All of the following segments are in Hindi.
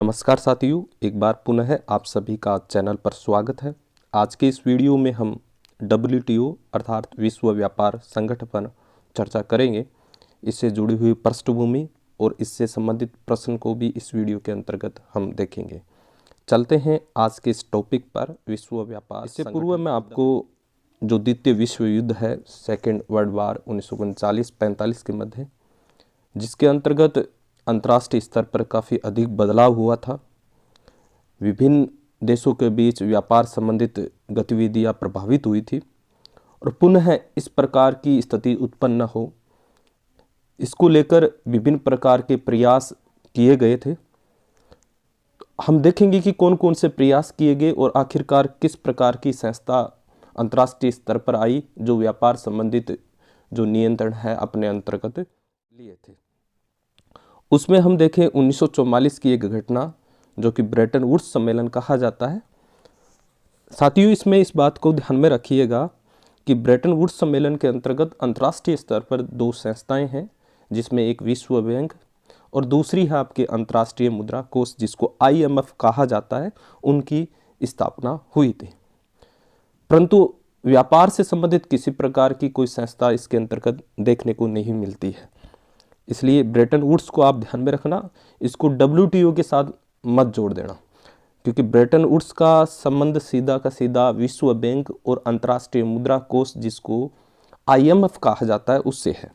नमस्कार साथियों, एक बार पुनः आप सभी का चैनल पर स्वागत है। आज के इस वीडियो में हम WTO अर्थात विश्व व्यापार संगठन पर चर्चा करेंगे। इससे जुड़ी हुई पृष्ठभूमि और इससे संबंधित प्रश्न को भी इस वीडियो के अंतर्गत हम देखेंगे। चलते हैं आज के इस टॉपिक पर, विश्व व्यापार। इससे पूर्व मैं आपको जो द्वितीय विश्व युद्ध है, सेकेंड वर्ल्ड वार 1939-45 के मध्य, जिसके अंतर्गत अंतर्राष्ट्रीय स्तर पर काफ़ी अधिक बदलाव हुआ था। विभिन्न देशों के बीच व्यापार संबंधित गतिविधियां प्रभावित हुई थी और पुनः इस प्रकार की स्थिति उत्पन्न न हो, इसको लेकर विभिन्न प्रकार के प्रयास किए गए थे। हम देखेंगे कि कौन कौन से प्रयास किए गए और आखिरकार किस प्रकार की संस्था अंतर्राष्ट्रीय स्तर पर आई जो व्यापार संबंधित जो नियंत्रण है अपने अंतर्गत लिए थे। उसमें हम देखें 1944 की एक घटना जो कि ब्रेटन वुड्स सम्मेलन कहा जाता है। साथियों, इसमें इस बात को ध्यान में रखिएगा कि ब्रेटन वुड्स सम्मेलन के अंतर्गत अंतर्राष्ट्रीय स्तर पर दो संस्थाएं हैं, जिसमें एक विश्व बैंक और दूसरी है आपके अंतर्राष्ट्रीय मुद्रा कोष, जिसको IMF कहा जाता है, उनकी स्थापना हुई थी। परंतु व्यापार से संबंधित किसी प्रकार की कोई संस्था इसके अंतर्गत देखने को नहीं मिलती है। इसलिए ब्रेटन वुड्स को आप ध्यान में रखना, इसको WTO के साथ मत जोड़ देना, क्योंकि ब्रेटन वुड्स का संबंध सीधा का सीधा विश्व बैंक और अंतर्राष्ट्रीय मुद्रा कोष, जिसको IMF कहा जाता है, उससे है।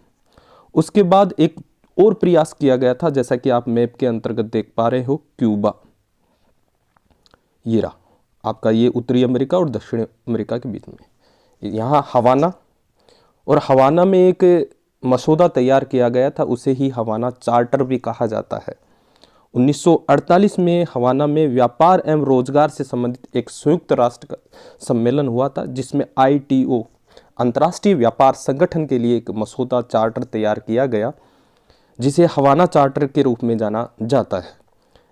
उसके बाद एक और प्रयास किया गया था, जैसा कि आप मैप के अंतर्गत देख पा रहे हो, क्यूबा। ये रहा आपका, ये उत्तरी अमेरिका और दक्षिण अमेरिका के बीच में यहाँ हवाना, और हवाना में एक मसौदा तैयार किया गया था, उसे ही हवाना चार्टर भी कहा जाता है। 1948 में हवाना में व्यापार एवं रोजगार से संबंधित एक संयुक्त राष्ट्र का सम्मेलन हुआ था, जिसमें ITO अंतर्राष्ट्रीय व्यापार संगठन के लिए एक मसौदा चार्टर तैयार किया गया, जिसे हवाना चार्टर के रूप में जाना जाता है,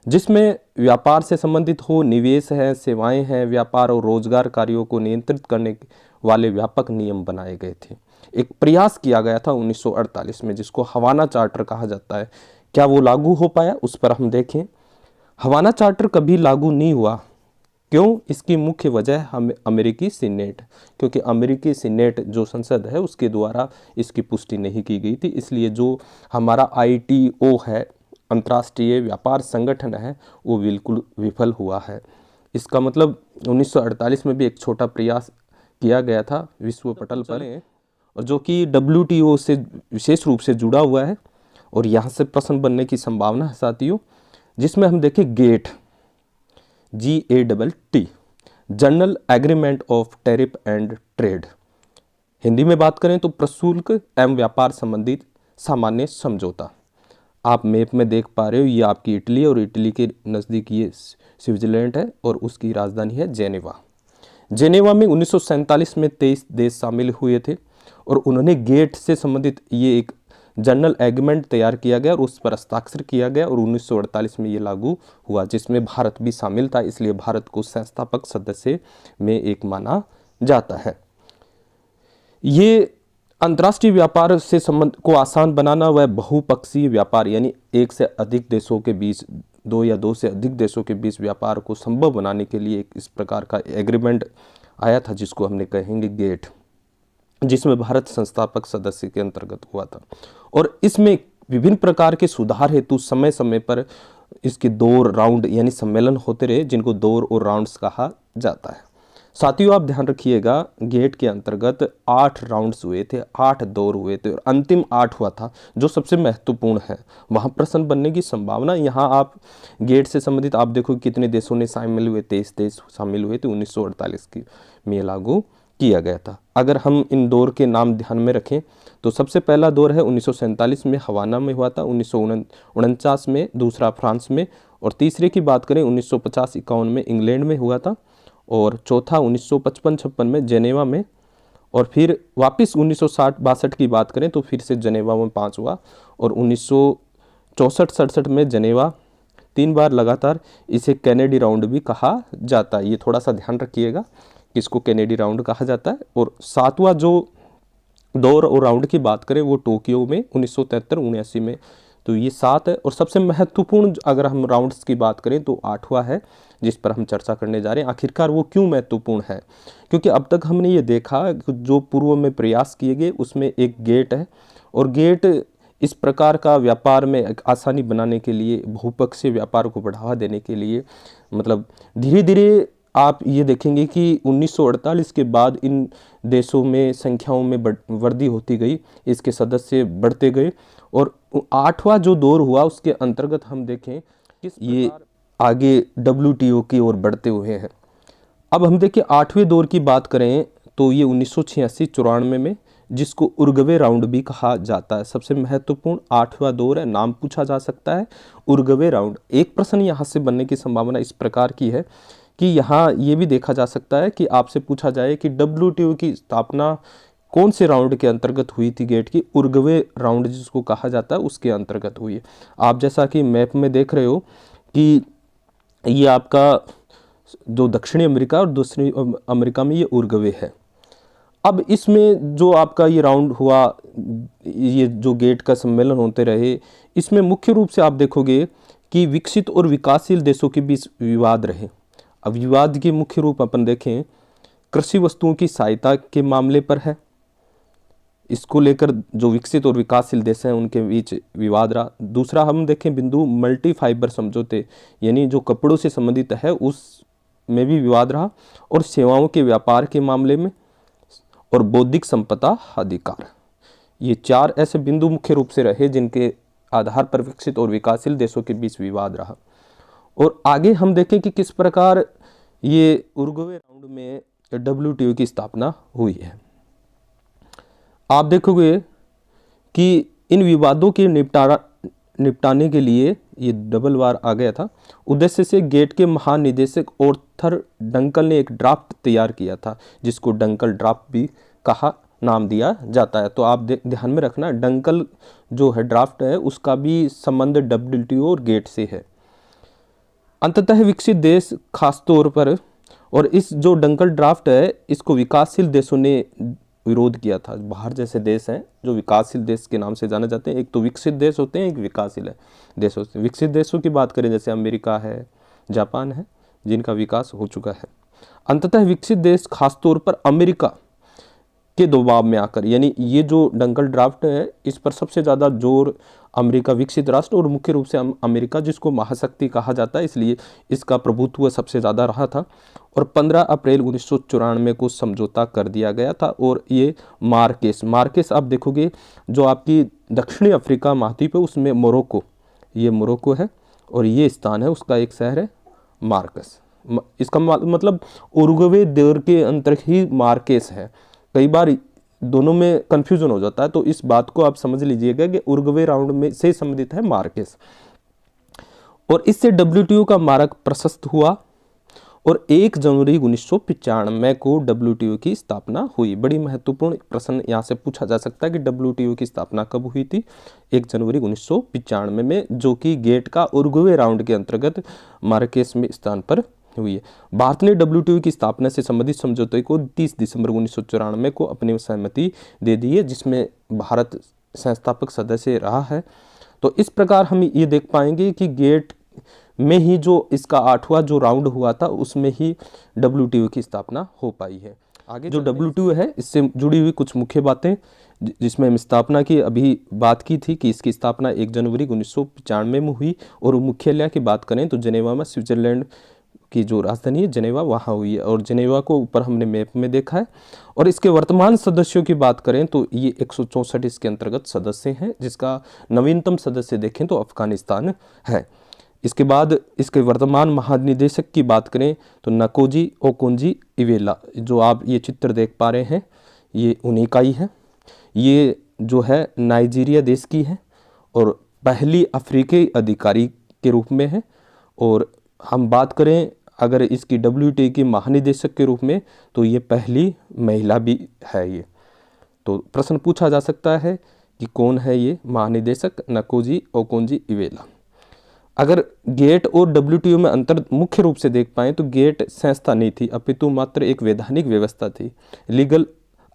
जिसमें व्यापार से संबंधित हो, निवेश है, सेवाएं हैं, व्यापार और रोजगार कार्यों को नियंत्रित करने वाले व्यापक नियम बनाए गए थे। एक प्रयास किया गया था 1948 में, जिसको हवाना चार्टर कहा जाता है। क्या वो लागू हो पाया, उस पर हम देखें। हवाना चार्टर कभी लागू नहीं हुआ। क्यों? इसकी मुख्य वजह हम अमेरिकी सीनेट, क्योंकि अमेरिकी सीनेट जो संसद है उसके द्वारा इसकी पुष्टि नहीं की गई थी। इसलिए जो हमारा ITO है, अंतर्राष्ट्रीय व्यापार संगठन है, वो बिल्कुल विफल हुआ है। इसका मतलब 1948 में भी एक छोटा प्रयास किया गया था विश्व पटल पर, और जो कि WTO से विशेष रूप से जुड़ा हुआ है, और यहाँ से प्रश्न बनने की संभावना है साथियों। जिसमें हम देखें GATT, GATT, general agreement of tariff and trade. Hindi में बात करें तो प्रशुल्क एवं व्यापार संबंधित सामान्य समझौता। आप मैप में देख पा रहे हो, ये आपकी इटली, और इटली के नज़दीक ये स्विट्जरलैंड है, और उसकी राजधानी है जेनेवा। जेनेवा में 1947 में 23 देश शामिल हुए थे, और उन्होंने गेट से संबंधित ये एक जनरल एग्रीमेंट तैयार किया गया और उस पर हस्ताक्षर किया गया, और 1948 में ये लागू हुआ, जिसमें भारत भी शामिल था। इसलिए भारत को संस्थापक सदस्य में एक माना जाता है। ये अंतर्राष्ट्रीय व्यापार से संबंध को आसान बनाना व बहुपक्षीय व्यापार, यानी एक से अधिक देशों के बीच, दो या दो से अधिक देशों के बीच व्यापार को संभव बनाने के लिए एक इस प्रकार का एग्रीमेंट आया था, जिसको हमने कहेंगे गेट, जिसमें भारत संस्थापक सदस्य के अंतर्गत हुआ था। और इसमें विभिन्न प्रकार के सुधार हेतु समय समय पर इसके दौर, राउंड यानी सम्मेलन होते रहे, जिनको दौर और राउंड्स कहा जाता है। साथियों, आप ध्यान रखिएगा, गेट के अंतर्गत 8 राउंड्स हुए थे, 8 दौर हुए थे, और अंतिम 8 हुआ था, जो सबसे महत्वपूर्ण है। वहाँ प्रश्न बनने की संभावना, यहाँ आप गेट से संबंधित आप देखो कितने देशों ने शामिल हुए, 23 देश शामिल हुए थे। 1948 की में लागू किया गया था। अगर हम इन दौर के नाम ध्यान में रखें तो सबसे पहला दौर है 1947 में हवाना में हुआ था, 1949 में दूसरा फ्रांस में, और तीसरे की बात करें 1950-51 में इंग्लैंड में हुआ था, और चौथा 1955-56 में जेनेवा में, और फिर वापस 1960-62 की बात करें तो फिर से जेनेवा में 5 हुआ, और 1964-67 में जेनेवा 3 बार लगातार। इसे कैनेडी राउंड भी कहा जाता है, ये थोड़ा सा ध्यान रखिएगा, इसको कैनेडी राउंड कहा जाता है। और 7वां जो दौर और राउंड की बात करें वो टोक्यो में 1973-79 में तो ये 7 है। और सबसे महत्वपूर्ण अगर हम राउंड्स की बात करें तो 8वां है जिस पर हम चर्चा करने जा रहे हैं। आखिरकार वो क्यों महत्वपूर्ण है? क्योंकि अब तक हमने ये देखा कि जो पूर्व में प्रयास किए गए उसमें एक गेट है, और गेट इस प्रकार का व्यापार में एक आसानी बनाने के लिए, बहुपक्षीय व्यापार को बढ़ावा देने के लिए, मतलब धीरे धीरे आप ये देखेंगे कि 1948 के बाद इन देशों में संख्याओं में वृद्धि होती गई, इसके सदस्य बढ़ते गए, और 8वां जो दौर हुआ उसके अंतर्गत हम देखें कि ये आगे WTO की ओर बढ़ते हुए हैं। अब हम देखिए 8वें दौर की बात करें तो ये 1986-94 में, जिसको उरुग्वे राउंड भी कहा जाता है। सबसे महत्वपूर्ण 8वां दौर है, नाम पूछा जा सकता है उरुग्वे राउंड। एक प्रश्न यहाँ से बनने की संभावना इस प्रकार की है कि यहाँ ये भी देखा जा सकता है कि आपसे पूछा जाए कि WTO की स्थापना कौन से राउंड के अंतर्गत हुई थी गेट की? उरुग्वे राउंड जिसको कहा जाता है उसके अंतर्गत हुई है। आप जैसा कि मैप में देख रहे हो कि ये आपका जो दक्षिणी अमेरिका और दूसरी अमेरिका में ये उरुग्वे है। अब इसमें जो आपका ये राउंड हुआ, ये जो गेट का सम्मेलन होते रहे, इसमें मुख्य रूप से आप देखोगे कि विकसित और विकासशील देशों के बीच विवाद रहे। अब विवाद के मुख्य रूप अपन देखें, कृषि वस्तुओं की सहायता के मामले पर है। इसको लेकर जो विकसित और विकासशील देश हैं उनके बीच विवाद रहा। दूसरा हम देखें बिंदु मल्टी फाइबर समझौते, यानी जो कपड़ों से संबंधित है उस में भी विवाद रहा, और सेवाओं के व्यापार के मामले में, और बौद्धिक संपदा अधिकार। ये 4 ऐसे बिंदु मुख्य रूप से रहे जिनके आधार पर विकसित और विकासशील देशों के बीच विवाद रहा। और आगे हम देखें कि किस प्रकार ये उरुग्वे राउंड में WTO की स्थापना हुई है। आप देखोगे कि इन विवादों के निपटाने के लिए ये डबल वार आ गया था। उद्देश्य से गेट के महानिदेशक ऑर्थर डंकल ने एक ड्राफ्ट तैयार किया था, जिसको डंकल ड्राफ्ट भी कहा नाम दिया जाता है। तो आप ध्यान में रखना, डंकल जो है ड्राफ्ट है उसका भी संबंध WTO और गेट से है। अंततः विकसित देश खास तौर पर, और इस जो डंकल ड्राफ्ट है इसको विकासशील देशों ने विरोध किया था। बाहर जैसे देश हैं जो विकासशील देश के नाम से जाने जाते हैं, एक तो विकसित देश होते हैं, एक विकासशील देश होते हैं। विकसित देशों की बात करें जैसे अमेरिका है, जापान है, जिनका विकास हो चुका है। अंततः विकसित देश खासतौर पर अमेरिका के दबाव में आकर, यानी ये जो डंकल ड्राफ्ट है इस पर सबसे ज़्यादा जोर अमेरिका, विकसित राष्ट्र और मुख्य रूप से अमेरिका, जिसको महाशक्ति कहा जाता है, इसलिए इसका प्रभुत्व सबसे ज़्यादा रहा था। और 15 अप्रैल 1994 को समझौता कर दिया गया था। और ये मार्केस आप देखोगे जो आपकी दक्षिणी अफ्रीका महाद्वीप है उसमें मोरक्को, ये मोरक्को है, और ये स्थान है उसका एक शहर है मार्कस। इसका मतलब उरुग्वे दौर के अंतर ही मार्केस है। कई बार दोनों में कंफ्यूजन हो जाता है, तो इस बात को आप समझ लीजिएगा कि उरुग्वे राउंड में से संबंधित है मार्केस। और इससे WTO का मार्ग प्रशस्त हुआ, और 1 जनवरी 1995 को WTO की स्थापना हुई। बड़ी महत्वपूर्ण प्रश्न यहाँ से पूछा जा सकता है कि WTO की स्थापना कब हुई थी? 1 जनवरी 1995 में, जो कि गेट का उरुग्वे राउंड के अंतर्गत मार्केस में स्थान पर हुई है। भारत ने WTO की स्थापना से संबंधित समझौते को 30 दिसंबर 1994 को अपनी सहमति दे दी है, जिसमें भारत संस्थापक सदस्य रहा है। तो इस प्रकार हम ये देख पाएंगे कि गेट में ही जो इसका 8वां जो राउंड हुआ था उसमें ही WTO की स्थापना हो पाई है। आगे जो WTO है इससे जुड़ी हुई कुछ मुख्य बातें जिसमें हम स्थापना की अभी बात की थी कि इसकी स्थापना 1 जनवरी 1995 में हुई, और मुख्यालय की बात करें तो जेनेवा में, स्विट्जरलैंड की जो राजधानी है जेनेवा, वहाँ हुई है। और जेनेवा को ऊपर हमने मैप में देखा है। और इसके वर्तमान सदस्यों की बात करें तो ये 164 इसके अंतर्गत सदस्य हैं, जिसका नवीनतम सदस्य देखें तो अफगानिस्तान है। इसके बाद इसके वर्तमान महानिदेशक की बात करें तो नकोजी ओकोंजी-इवेला, जो आप ये चित्र देख पा रहे हैं ये उन्हीं का ही है। ये जो है नाइजीरिया देश की है और पहली अफ्रीकी अधिकारी के रूप में है। और हम बात करें अगर इसकी WTO की महानिदेशक के रूप में तो ये पहली महिला भी है। ये तो प्रश्न पूछा जा सकता है कि कौन है ये महानिदेशक? नकोजी ओकोंजी-इवेला। अगर गेट और WTO में अंतर मुख्य रूप से देख पाएँ तो गेट संस्था नहीं थी, अपितु मात्र एक वैधानिक व्यवस्था थी, लीगल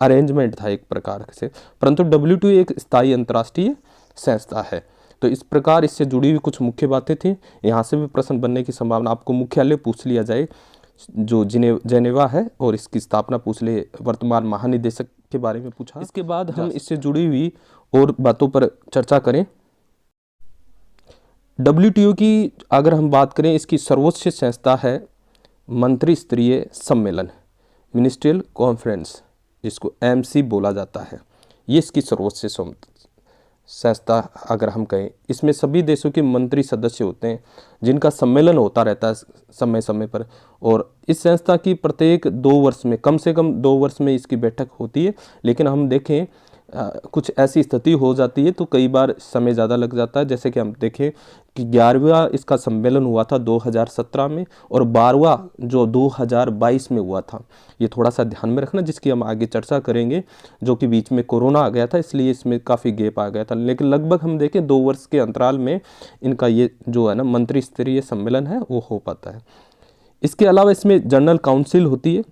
अरेंजमेंट था एक प्रकार से, परंतु WTO एक स्थायी अंतर्राष्ट्रीय संस्था है। तो तो इस प्रकार इससे जुड़ी हुई कुछ मुख्य बातें थी। यहाँ से भी प्रश्न बनने की संभावना, आपको मुख्यालय पूछ लिया जाए जो जेनेवा है और इसकी स्थापना पूछ ले, वर्तमान महानिदेशक के बारे में पूछा। इसके बाद हम इससे जुड़ी हुई और बातों पर चर्चा करें। WTO की अगर हम बात करें, इसकी सर्वोच्च संस्था है मंत्री स्तरीय सम्मेलन, मिनिस्ट्रियल कॉन्फ्रेंस, जिसको MC बोला जाता है। ये इसकी सर्वोच्च संस्था अगर हम कहें। इसमें सभी देशों के मंत्री सदस्य होते हैं जिनका सम्मेलन होता रहता है समय समय पर, और इस संस्था की प्रत्येक 2 वर्ष में, कम से कम 2 वर्ष में इसकी बैठक होती है। लेकिन हम देखें कुछ ऐसी स्थिति हो जाती है तो कई बार समय ज़्यादा लग जाता है। जैसे कि हम देखें कि 11वां इसका सम्मेलन हुआ था 2017 में और 12वां जो 2022 में हुआ था। ये थोड़ा सा ध्यान में रखना, जिसकी हम आगे चर्चा करेंगे, जो कि बीच में कोरोना आ गया था इसलिए इसमें काफ़ी गैप आ गया था। लेकिन लगभग हम देखें 2 वर्ष के अंतराल में इनका ये जो है ना मंत्री स्तरीय सम्मेलन है वो हो पाता है। इसके अलावा इसमें जनरल काउंसिल होती है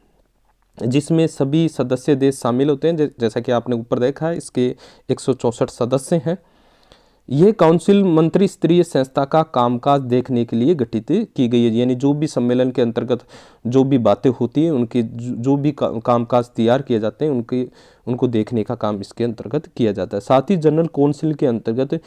जिसमें सभी सदस्य देश शामिल होते हैं। जैसा कि आपने ऊपर देखा है, इसके 164 सदस्य हैं। यह काउंसिल मंत्री स्तरीय संस्था का कामकाज देखने के लिए गठित की गई है, यानी जो भी सम्मेलन के अंतर्गत जो भी बातें होती हैं, उनके जो भी कामकाज तैयार किए जाते हैं, उनको देखने का काम इसके अंतर्गत किया जाता है। साथ ही जनरल काउंसिल के अंतर्गत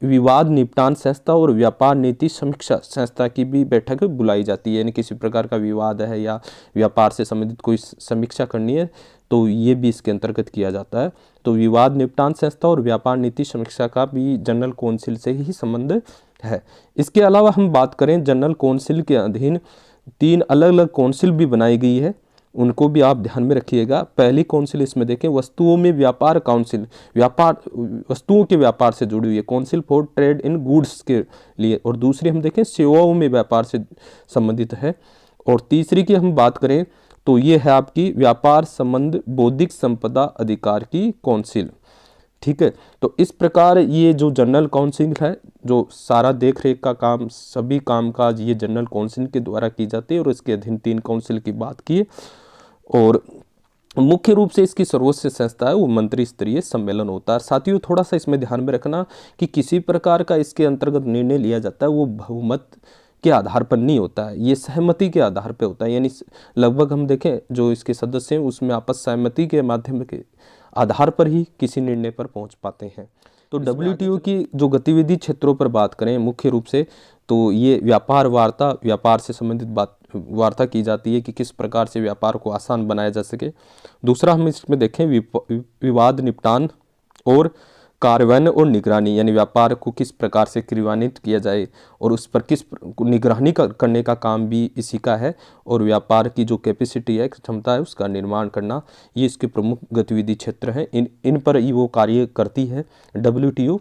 विवाद निपटान संस्था और व्यापार नीति समीक्षा संस्था की भी बैठक बुलाई जाती है, यानी किसी प्रकार का विवाद है या व्यापार से संबंधित कोई समीक्षा करनी है तो ये भी इसके अंतर्गत किया जाता है। तो विवाद निपटान संस्था और व्यापार नीति समीक्षा का भी जनरल काउंसिल से ही संबंध है। इसके अलावा हम बात करें, जनरल काउंसिल के अधीन 3 अलग अलग काउंसिल भी बनाई गई है, उनको भी आप ध्यान में रखिएगा। पहली काउंसिल इसमें देखें वस्तुओं में व्यापार काउंसिल, वस्तुओं के व्यापार से जुड़ी हुई है, council for trade in goods के लिए। और दूसरी हम देखें सेवाओं में व्यापार से संबंधित है। और तीसरी की हम बात करें तो ये है आपकी व्यापार संबंध बौद्धिक संपदा अधिकार की काउंसिल। ठीक है, तो इस प्रकार ये जो जनरल काउंसिल है, जो सारा देख रेख का काम, सभी कामकाज ये जनरल काउंसिल के द्वारा की जाती है। और इसके अधीन 3 काउंसिल की बात की, और मुख्य रूप से इसकी सर्वोच्च संस्था है वो मंत्री स्तरीय सम्मेलन होता है। साथियों, थोड़ा सा इसमें ध्यान में रखना कि किसी प्रकार का इसके अंतर्गत निर्णय लिया जाता है वो बहुमत के आधार पर नहीं होता है, ये सहमति के आधार पर होता है। यानी लगभग हम देखें जो इसके सदस्य हैं उसमें आपस सहमति के माध्यम के आधार पर ही किसी निर्णय पर पहुंच पाते हैं। तो WTO की जो गतिविधि क्षेत्रों पर बात करें मुख्य रूप से, तो ये व्यापार वार्ता, व्यापार से संबंधित वार्ता की जाती है कि किस प्रकार से व्यापार को आसान बनाया जा सके। दूसरा हम इसमें देखें विवाद निपटान और कार्यान्वयन और निगरानी, यानी व्यापार को किस प्रकार से क्रियान्वित किया जाए और उस पर किस निगरानी करने का काम भी इसी का है। और व्यापार की जो कैपेसिटी है, क्षमता है, उसका निर्माण करना, ये इसके प्रमुख गतिविधि क्षेत्र हैं। इन पर ही वो कार्य करती है WTO।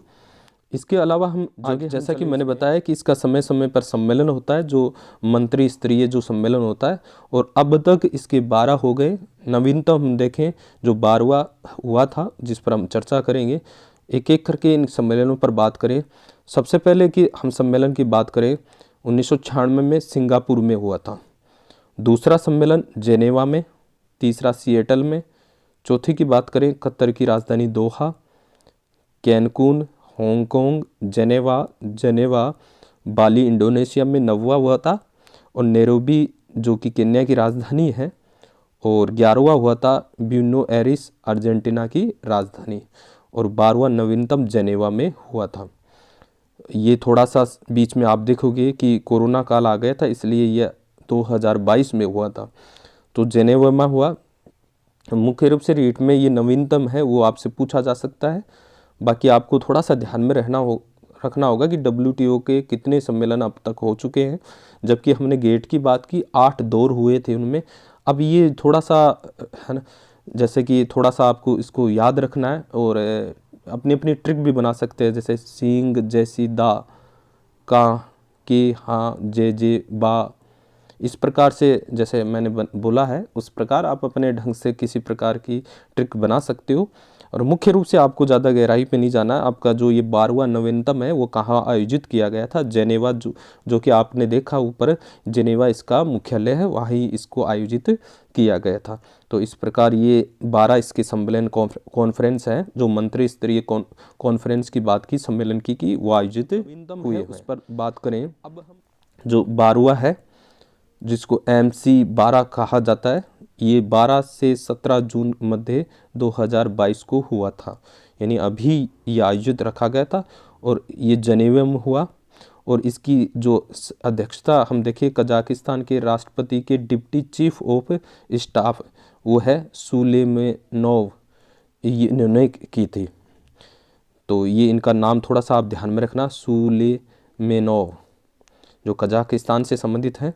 इसके अलावा हम आगे, जैसा कि मैंने बताया कि इसका समय समय पर सम्मेलन होता है, जो मंत्री स्तरीय जो सम्मेलन होता है, और अब तक इसके 12 हो गए। नवीनतम हम देखें जो 12वां हुआ था, जिस पर हम चर्चा करेंगे। एक एक करके इन सम्मेलनों पर बात करें। सबसे पहले कि हम सम्मेलन की बात करें 1996 में सिंगापुर में हुआ था। दूसरा सम्मेलन जेनेवा में, तीसरा सिएटल में। चौथी की बात करें कतर की राजधानी दोहा, कैनकून, हांगकांग, जेनेवा, बाली इंडोनेशिया में 9वां हुआ था। और नैरोबी जो कि केन्या की राजधानी है, और 11वां हुआ था ब्यूनो एरिस अर्जेंटीना की राजधानी। और 12वां नवीनतम जेनेवा में हुआ था। ये थोड़ा सा बीच में आप देखोगे कि कोरोना काल आ गया था, इसलिए यह 2022 में हुआ था। तो जेनेवा में हुआ। मुख्य रूप से रीट में ये नवीनतम है, वो आपसे पूछा जा सकता है। बाकी आपको थोड़ा सा ध्यान में रखना होगा कि WTO के कितने सम्मेलन अब तक हो चुके हैं। जबकि हमने गेट की बात की, 8 दौर हुए थे उनमें। अब ये थोड़ा सा है ना, जैसे कि थोड़ा सा आपको इसको याद रखना है और अपनी अपनी ट्रिक भी बना सकते हैं। जैसे सींग, जैसी, दा, का, के, हाँ, जे, बा, इस प्रकार से जैसे मैंने बोला है उस प्रकार आप अपने ढंग से किसी प्रकार की ट्रिक बना सकते हो। और मुख्य रूप से आपको ज़्यादा गहराई पे नहीं जाना है। आपका जो ये 12वां नवीनतम है वो कहाँ आयोजित किया गया था? जेनेवा, जो कि आपने देखा ऊपर, जेनेवा इसका मुख्यालय है, वहीं इसको आयोजित किया गया था। तो इस प्रकार ये 12 इसके सम्मेलन कॉन्फ्रेंस है, जो मंत्री स्तरीय कॉन्फ्रेंस की बात की, सम्मेलन की वो आयोजित हुई है। उस पर बात करें, अब हम जो 12वां है जिसको MC 12 कहा जाता है, ये 12 से 17 जून मध्य 2022 को हुआ था, यानी अभी ये आयोजित रखा गया था और ये जनेवा में हुआ। और इसकी जो अध्यक्षता हम देखें कजाकिस्तान के राष्ट्रपति के डिप्टी चीफ ऑफ स्टाफ वो है सुलेमेनोव, इन्होंने की थी। तो ये इनका नाम थोड़ा सा आप ध्यान में रखना, सुलेमेनोव, जो कजाकिस्तान से संबंधित हैं।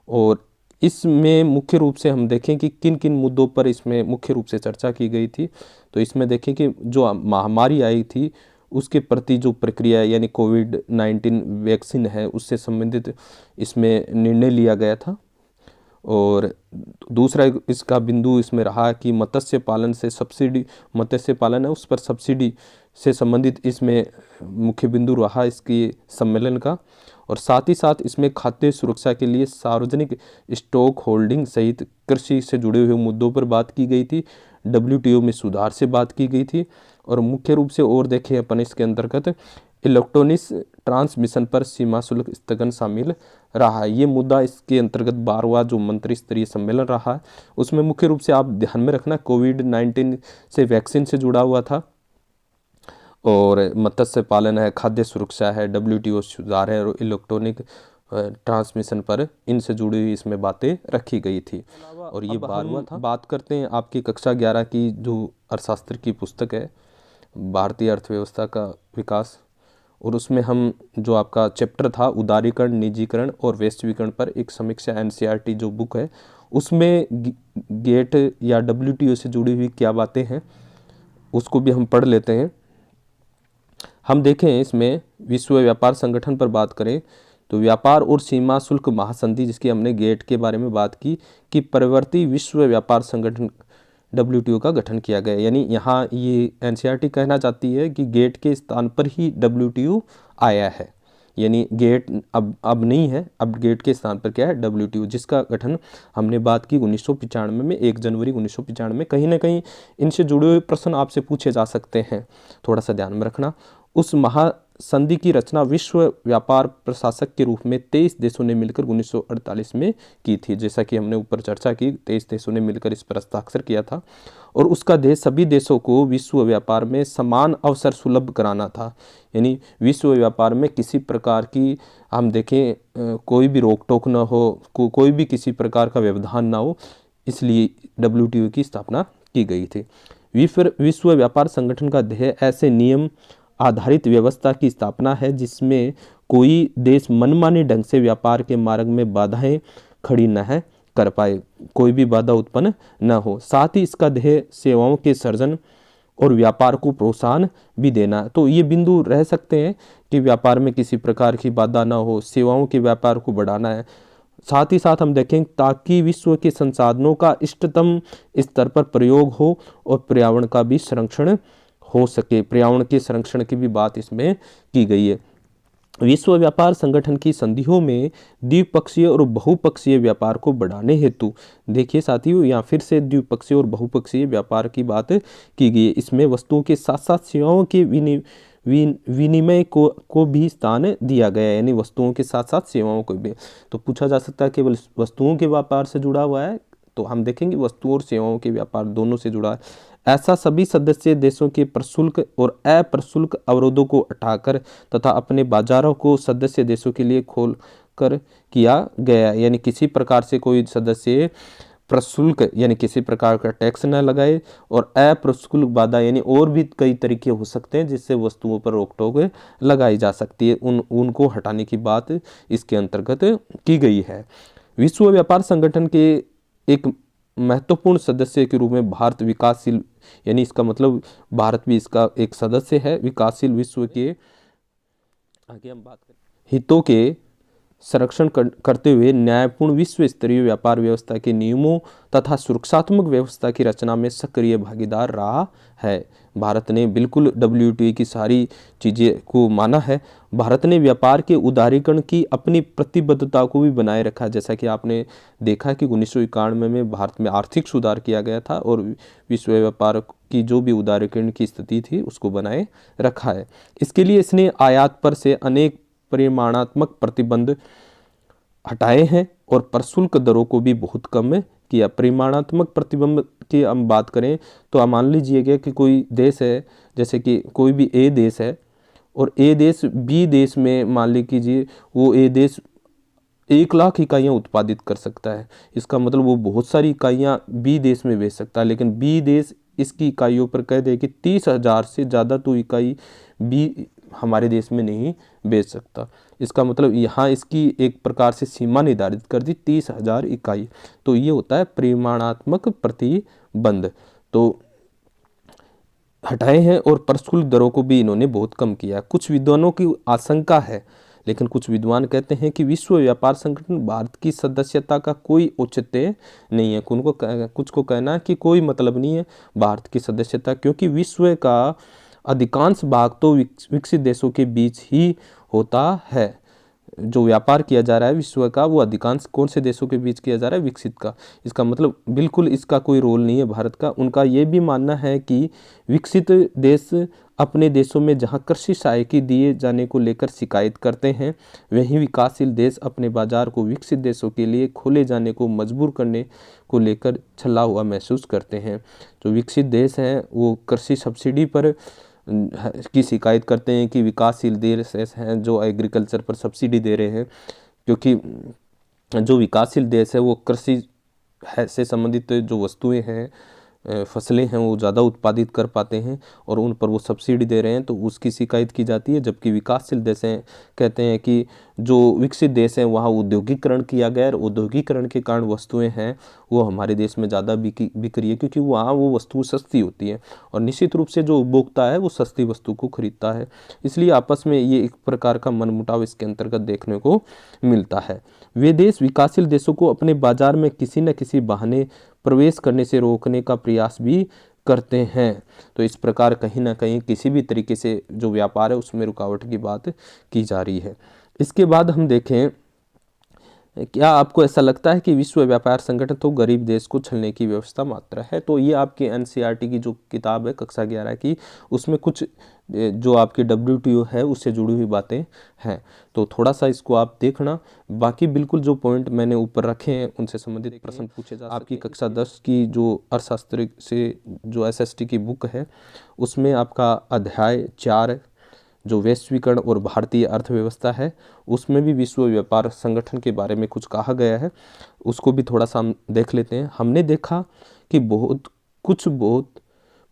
और इसमें मुख्य रूप से हम देखें कि किन किन मुद्दों पर इसमें मुख्य रूप से चर्चा की गई थी। तो इसमें देखें कि जो महामारी आई थी उसके प्रति जो प्रक्रिया यानी कोविड-19 वैक्सीन है उससे संबंधित इसमें निर्णय लिया गया था। और दूसरा इसका बिंदु इसमें रहा कि मत्स्य पालन से सब्सिडी, मत्स्य पालन है उस पर सब्सिडी से संबंधित इसमें मुख्य बिंदु रहा इसके सम्मेलन का। और साथ ही साथ इसमें खाद्य सुरक्षा के लिए सार्वजनिक स्टॉक होल्डिंग सहित कृषि से जुड़े हुए मुद्दों पर बात की गई थी। WTO में सुधार से बात की गई थी। और मुख्य रूप से और देखें अपन इसके अंतर्गत इलेक्ट्रॉनिक्स ट्रांसमिशन पर सीमा शुल्क स्थगन शामिल रहा है। ये मुद्दा इसके अंतर्गत 12वां जो मंत्री स्तरीय सम्मेलन रहा है उसमें मुख्य रूप से आप ध्यान में रखना कोविड-19 से वैक्सीन से जुड़ा हुआ था, और मत्स्य पालन है, खाद्य सुरक्षा है, WTO सुधार है और इलेक्ट्रॉनिक ट्रांसमिशन पर इनसे जुड़ी हुई इसमें बातें रखी गई थी। और ये 12वां था। बात करते हैं आपकी कक्षा 11 की जो अर्थशास्त्र की पुस्तक है, भारतीय अर्थव्यवस्था का विकास, और उसमें हम जो आपका चैप्टर था उदारीकरण, निजीकरण और वैश्वीकरण पर एक समीक्षा NCERT जो बुक है उसमें गेट या WTO से जुड़ी हुई क्या बातें हैं उसको भी हम पढ़ लेते हैं। हम देखें इसमें विश्व व्यापार संगठन पर बात करें तो व्यापार और सीमा शुल्क महासंधि, जिसकी हमने गेट के बारे में बात की, कि परिवर्ती विश्व व्यापार संगठन WTO का गठन किया गया। यानी यहाँ ये NCERT कहना चाहती है कि गेट के स्थान पर ही WTO आया है, यानी गेट अब नहीं है, अब गेट के स्थान पर क्या है WTO, जिसका गठन हमने बात की 1995 में, 1 जनवरी 1995 में। कहीं ना कहीं इनसे जुड़े हुए प्रश्न आपसे पूछे जा सकते हैं, थोड़ा सा ध्यान में रखना। उस महासंधि की रचना विश्व व्यापार प्रशासक के रूप में 23 देशों ने मिलकर 1948 में की थी। जैसा कि हमने ऊपर चर्चा की, 23 देशों ने मिलकर इस पर हस्ताक्षर किया था और उसका ध्येय सभी देशों को विश्व व्यापार में समान अवसर सुलभ कराना था। यानी विश्व व्यापार में किसी प्रकार की हम देखें कोई भी रोक टोक ना हो, कोई भी किसी प्रकार का व्यवधान ना हो, इसलिए WTO की स्थापना की गई थी। विश्व व्यापार संगठन का ध्येय ऐसे नियम आधारित व्यवस्था की स्थापना है जिसमें कोई देश मनमाने ढंग से व्यापार के मार्ग में बाधाएं खड़ी न है कर पाए, कोई भी बाधा उत्पन्न न हो। साथ ही इसका ध्येय सेवाओं के सृजन और व्यापार को प्रोत्साहन भी देना। तो ये बिंदु रह सकते हैं कि व्यापार में किसी प्रकार की बाधा ना हो, सेवाओं के व्यापार को बढ़ाना है। साथ ही साथ हम देखें ताकि विश्व के संसाधनों का इष्टतम स्तर पर प्रयोग हो और पर्यावरण का भी संरक्षण हो सके। पर्यावरण के संरक्षण की भी बात इसमें की गई है। विश्व व्यापार संगठन की संधियों में द्विपक्षीय और बहुपक्षीय व्यापार को बढ़ाने हेतु, देखिए साथियों यहाँ फिर से द्विपक्षीय और बहुपक्षीय व्यापार की बात की गई है। इसमें वस्तुओं के साथ साथ सेवाओं के विनिमय को भी स्थान दिया गया है, यानी वस्तुओं के साथ साथ सेवाओं को भी। तो पूछा जा सकता है केवल वस्तुओं के व्यापार से जुड़ा हुआ है, तो हम देखेंगे वस्तुओं और सेवाओं के व्यापार दोनों से जुड़ा है। ऐसा सभी सदस्य देशों के प्रशुल्क और अप्रशुल्क अवरोधों को हटाकर तथा अपने बाजारों को सदस्य देशों के लिए खोल कर किया गया। यानी किसी प्रकार से कोई सदस्य प्रशुल्क यानी किसी प्रकार का टैक्स न लगाए, और अप्रशुल्क बाधा यानी और भी कई तरीके हो सकते हैं जिससे वस्तुओं पर रोक टोक लगाई जा सकती है, उनको हटाने की बात इसके अंतर्गत की गई है। विश्व व्यापार संगठन के एक महत्वपूर्ण सदस्य के रूप में भारत विकासशील, यानी इसका मतलब भारत भी इसका एक सदस्य है, विकासशील विश्व के आगे हम बात करें हितों के संरक्षण करते हुए न्यायपूर्ण विश्व स्तरीय व्यापार व्यवस्था के नियमों तथा सुरक्षात्मक व्यवस्था की रचना में सक्रिय भागीदार रहा है। भारत ने बिल्कुल WTO की सारी चीज़ें को माना है। भारत ने व्यापार के उदारीकरण की अपनी प्रतिबद्धता को भी बनाए रखा, जैसा कि आपने देखा कि 1991 में भारत में आर्थिक सुधार किया गया था और विश्व व्यापार की जो भी उदारीकरण की स्थिति थी उसको बनाए रखा है। इसके लिए इसने आयात पर से अनेक परिमाणात्मक प्रतिबंध हटाए हैं और प्रशुल्क दरों को भी बहुत कम किया। परिमाणात्मक प्रतिबंध की हम बात करें तो आप मान लीजिएगा कि कोई देश है, जैसे कि कोई भी ए देश है और ए देश बी देश में मान लीजिए वो ए देश 1 लाख इकाइयाँ उत्पादित कर सकता है। इसका मतलब वो बहुत सारी इकाइयाँ बी देश में बेच सकता है, लेकिन बी देश इसकी इकाइयों पर कह दे कि 30,000 से ज़्यादा तो इकाई बी हमारे देश में नहीं बेच सकता। इसका मतलब यहाँ इसकी एक प्रकार से सीमा निर्धारित कर दी 30,000 इकाई। तो ये होता है परिमाणात्मक प्रतिबंध, तो हटाए हैं और प्रशुल्क दरों को भी इन्होंने बहुत कम किया। कुछ विद्वानों की आशंका है, लेकिन कुछ विद्वान कहते हैं कि विश्व व्यापार संगठन भारत की सदस्यता का कोई औचित्य नहीं है। कुछ को कहना है कि कोई मतलब नहीं है भारत की सदस्यता, क्योंकि विश्व का अधिकांश भाग तो विकसित देशों के बीच ही होता है। जो व्यापार किया जा रहा है विश्व का, वो अधिकांश कौन से देशों के बीच किया जा रहा है? विकसित का। इसका मतलब बिल्कुल इसका कोई रोल नहीं है भारत का। उनका ये भी मानना है कि विकसित देश अपने देशों में जहां कृषि सहायता दिए जाने को लेकर शिकायत करते हैं, वहीं विकासशील देश अपने बाजार को विकसित देशों के लिए खोले जाने को मजबूर करने को लेकर छला हुआ महसूस करते हैं। जो विकसित देश हैं वो कृषि सब्सिडी पर की शिकायत करते हैं कि विकासशील देश हैं जो एग्रीकल्चर पर सब्सिडी दे रहे हैं, क्योंकि जो विकासशील देश है वो कृषि से संबंधित जो वस्तुएं हैं, फसलें हैं, वो ज़्यादा उत्पादित कर पाते हैं और उन पर वो सब्सिडी दे रहे हैं, तो उसकी शिकायत की जाती है। जबकि विकासशील देश हैं कहते हैं कि जो विकसित देश हैं वहाँ औद्योगिकरण किया गया और औद्योगिकरण के कारण वस्तुएं हैं वो हमारे देश में ज़्यादा बिक रही है, क्योंकि वहाँ वो वस्तु सस्ती होती है और निश्चित रूप से जो उपभोक्ता है वो सस्ती वस्तु को खरीदता है। इसलिए आपस में ये एक प्रकार का मनमुटाव इसके अंतर्गत देखने को मिलता है। वे देश विकासशील देशों को अपने बाजार में किसी न किसी बहाने प्रवेश करने से रोकने का प्रयास भी करते हैं। तो इस प्रकार कहीं ना कहीं किसी भी तरीके से जो व्यापार है उसमें रुकावट की बात की जा रही है। इसके बाद हम देखें, क्या आपको ऐसा लगता है कि विश्व व्यापार संगठन तो गरीब देश को छलने की व्यवस्था मात्र है? तो ये आपके NCERT की जो किताब है कक्षा 11 की, उसमें कुछ जो आपकी WTO है उससे जुड़ी हुई बातें हैं, तो थोड़ा सा इसको आप देखना। बाकी बिल्कुल जो पॉइंट मैंने ऊपर रखे हैं उनसे संबंधित एक प्रश्न पूछे जा सकते हैं। आपकी कक्षा 10 की जो अर्थशास्त्र से जो SST की बुक है उसमें आपका अध्याय 4 जो वैश्वीकरण और भारतीय अर्थव्यवस्था है उसमें भी विश्व व्यापार संगठन के बारे में कुछ कहा गया है, उसको भी थोड़ा सा हम देख लेते हैं। हमने देखा कि बहुत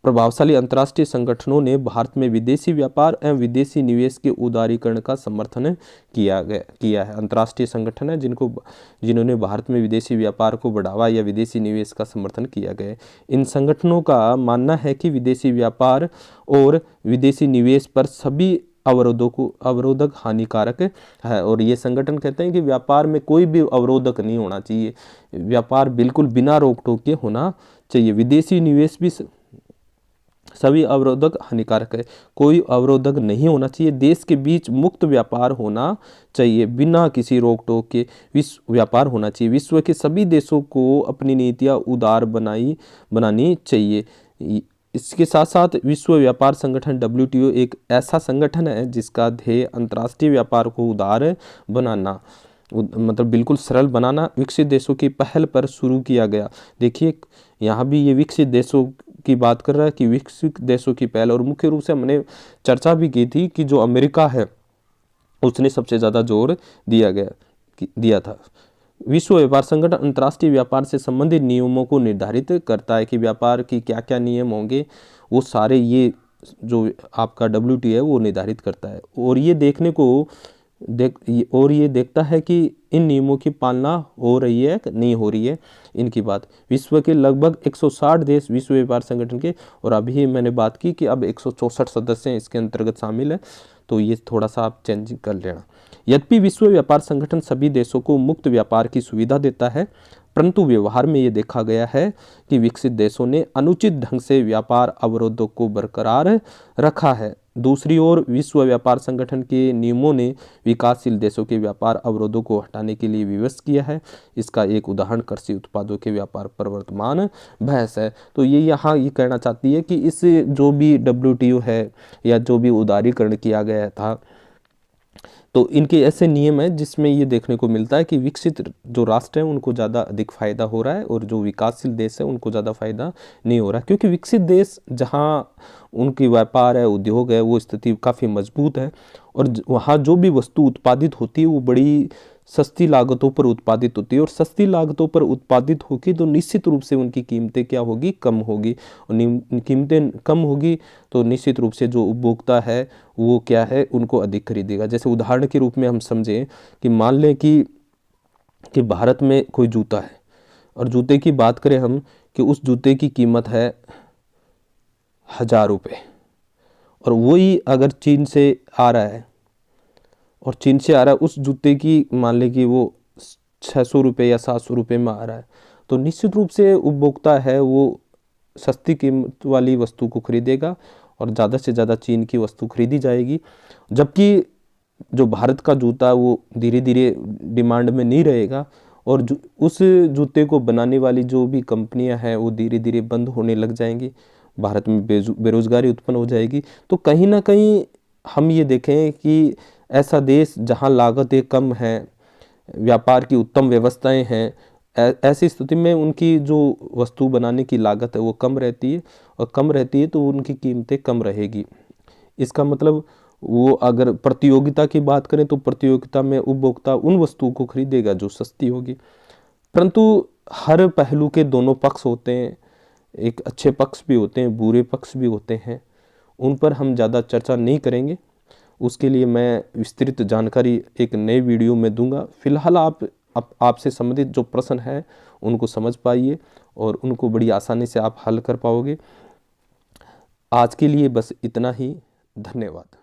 प्रभावशाली अंतर्राष्ट्रीय संगठनों ने भारत में विदेशी व्यापार एवं विदेशी निवेश के उदारीकरण का समर्थन किया है। अंतर्राष्ट्रीय संगठन है जिन्होंने भारत में विदेशी व्यापार को बढ़ावा या विदेशी निवेश का समर्थन किया गया। इन संगठनों का मानना है कि विदेशी व्यापार और विदेशी निवेश पर सभी अवरोधक हानिकारक है, और ये संगठन कहते हैं कि व्यापार में कोई भी अवरोधक नहीं होना चाहिए, व्यापार बिल्कुल बिना रोक टोक के होना चाहिए। विदेशी निवेश भी सभी अवरोधक हानिकारक है, कोई अवरोधक नहीं होना चाहिए। देश के बीच मुक्त व्यापार होना चाहिए, बिना किसी रोक टोक के विश्व व्यापार होना चाहिए। विश्व के सभी देशों को अपनी नीतियाँ उदार बनानी चाहिए। इसके साथ साथ विश्व व्यापार संगठन WTO एक ऐसा संगठन है जिसका ध्येय अंतर्राष्ट्रीय व्यापार को उदार बनाना, मतलब बिल्कुल सरल बनाना विकसित देशों की पहल पर शुरू किया गया। देखिए यहाँ भी ये विकसित देशों की बात कर रहा है कि विकसित देशों की पहल, और मुख्य रूप से हमने चर्चा भी की थी कि जो अमेरिका है उसने सबसे ज़्यादा जोर दिया था। विश्व व्यापार संगठन अंतर्राष्ट्रीय व्यापार से संबंधित नियमों को निर्धारित करता है कि व्यापार की क्या क्या नियम होंगे, वो सारे ये जो आपका WTO है वो निर्धारित करता है, और ये देखता है कि इन नियमों की पालना हो रही है कि नहीं हो रही है। इनकी बात विश्व के लगभग 160 देश विश्व व्यापार संगठन के, और अभी मैंने बात की कि अब 164 सदस्य इसके अंतर्गत शामिल है, तो ये थोड़ा सा आप चेंज कर लेना। यद्यपि विश्व व्यापार संगठन सभी देशों को मुक्त व्यापार की सुविधा देता है, परंतु व्यवहार में ये देखा गया है कि विकसित देशों ने अनुचित ढंग से व्यापार अवरोधों को बरकरार रखा है। दूसरी ओर विश्व व्यापार संगठन के नियमों ने विकासशील देशों के व्यापार अवरोधों को हटाने के लिए विवश किया है। इसका एक उदाहरण कृषि उत्पादों के व्यापार पर वर्तमान बहस है। तो ये यहाँ ये कहना चाहती है कि इस जो भी WTO है या जो भी उदारीकरण किया गया था, तो इनके ऐसे नियम हैं जिसमें ये देखने को मिलता है कि विकसित जो राष्ट्र हैं उनको ज़्यादा अधिक फायदा हो रहा है और जो विकासशील देश है उनको ज़्यादा फायदा नहीं हो रहा है, क्योंकि विकसित देश जहाँ उनकी व्यापार है, उद्योग है, वो स्थिति काफ़ी मजबूत है और वहाँ जो भी वस्तु उत्पादित होती है वो बड़ी सस्ती लागतों पर उत्पादित होती है और सस्ती लागतों पर उत्पादित होगी तो निश्चित रूप से उनकी कीमतें क्या होगी, कम होगी। और कीमतें कम होगी तो निश्चित रूप से जो उपभोक्ता है वो क्या है, उनको अधिक खरीदेगा। जैसे उदाहरण के रूप में हम समझें कि मान लें कि भारत में कोई जूता है और जूते की बात करें हम कि उस जूते की कीमत है 1000 रुपये और वही अगर चीन से आ रहा है और चीन से आ रहा है उस जूते की मान लें कि वो 600 रुपये या 700 रुपये में आ रहा है, तो निश्चित रूप से उपभोक्ता है वो सस्ती कीमत वाली वस्तु को खरीदेगा और ज़्यादा से ज़्यादा चीन की वस्तु खरीदी जाएगी। जबकि जो भारत का जूता वो धीरे धीरे डिमांड में नहीं रहेगा और उस जूते को बनाने वाली जो भी कंपनियां हैं वो धीरे धीरे बंद होने लग जाएंगी, भारत में बेरोजगारी उत्पन्न हो जाएगी। तो कहीं ना कहीं हम ये देखें कि ऐसा देश जहां लागतें कम हैं, व्यापार की उत्तम व्यवस्थाएं हैं, ऐसी स्थिति में उनकी जो वस्तु बनाने की लागत है वो कम रहती है और कम रहती है तो उनकी कीमतें कम रहेगी। इसका मतलब वो अगर प्रतियोगिता की बात करें तो प्रतियोगिता में उपभोक्ता उन वस्तुओं को खरीदेगा जो सस्ती होगी। परंतु हर पहलू के दोनों पक्ष होते हैं, एक अच्छे पक्ष भी होते हैं, बुरे पक्ष भी होते हैं, उन पर हम ज़्यादा चर्चा नहीं करेंगे। उसके लिए मैं विस्तृत जानकारी एक नए वीडियो में दूंगा। फिलहाल आपसे संबंधित जो प्रश्न है उनको समझ पाइए और उनको बड़ी आसानी से आप हल कर पाओगे। आज के लिए बस इतना ही। धन्यवाद।